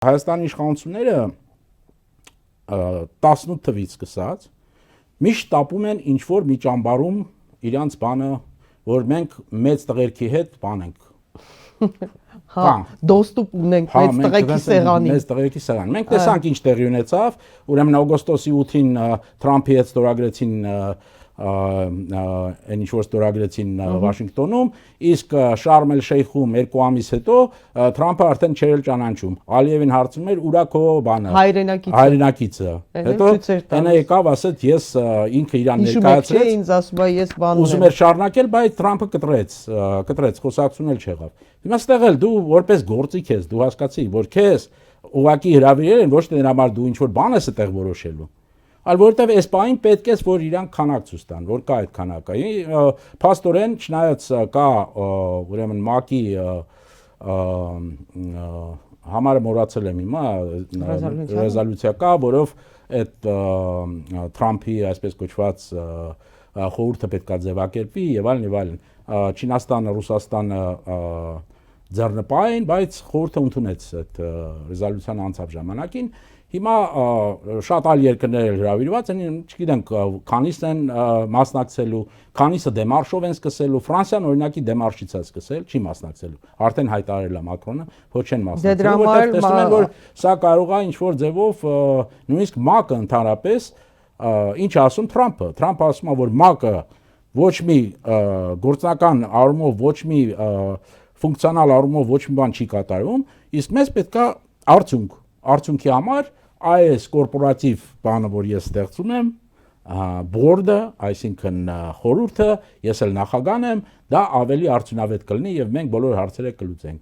Հայաստանի իշխանությունները 18 թվից սկսած միշտ տապում են ինչ-որ մի ճամբարում իրանց բանը, որ մենք մեծ տղերքի հետ բան ենք։ Հա, դոստուպ ունենք մեծ տղերքի սեղանին։ Մեծ տղերքի սեղան։ Մենք տեսանք ինչ տեղի ունեցավ, ուրեմն օգոստոսի 8-ին Թրամփի հետ ստորագրեցին այն ինչ-որ ստորագրեցին Վաշինգտոնում, իսկ Շարմ էլ Շեյխում 2 ամիս հետո Թրամփը արդեն չէր էլ ճանաչում։ Ալիևին հարցնում էր՝ ուրա քո բանը։ Հայրենակիցը։ Հետո այնա եկավ, ասեց ես ինքը իրան ներկայացրեց։ Ինձ ասում է ես բանն եմ։ Ուզում էր շարունակել, բայց Թրամփը կտրեց, խոսակցություն էլ չեղավ։ Հիմա ստեղ էլ դու որպես գործիք ես, դու հասկացի, որ քեզ ուղակի հրավիրել են ոչ թե նրա համար դու ինչ-որ բան ես այդտեղ որոշելու, այլ որովհետև այս պահին պետք է որ իրանք քանակ ցույց տան, որ կա այդ քանակը։ Փաստորեն, չնայած կա ուրեմն ՄԱԿ-ի համարը մոռացել եմ հիմա, ռեզոլյուցիա կա, որով այդ Թրամփի այսպես կոչված խորհուրդը պետք է ձևակերպվի եւ այլն։ Չինաստանը, Ռուսաստանը ձեռնպահ են, բայց խորհուրդը ընդունեց այդ ռեզոլյուցիան անցավ ժամանակին։ Հիմա շատ այլ երկրներ հրավիրված են, չգիտենք քանիսն են մասնակցելու, քանիսը դեմարշով են սկսելու, Ֆրանսիան օրինակի դեմարշից է սկսել, չի մասնակցելու, արդեն հայտարարել է Մակրոնը, ոչ չեն մասնակցելու, որտեղ տեսնում են, որ սա կարող է ինչ-որ ձևով նույնիսկ ՄԱԿ-ը ընդհանրապես ինչ ասում Թրամփը ասում է, որ ՄԱԿ-ը ոչ մի գործնական առումով, ոչ մի ֆունկցիոնալ առումով ոչ մի բան չի կատարում, իսկ մեզ պետք է արդյունքի համար այս կորպորատիվ բանը, որ ես ստեղծում եմ, բորդը, այսինքն խորհուրդը, ես էլ նախագահն եմ, դա ավելի արդյունավետ կլինի եւ մենք բոլոր հարցերը կլուծենք։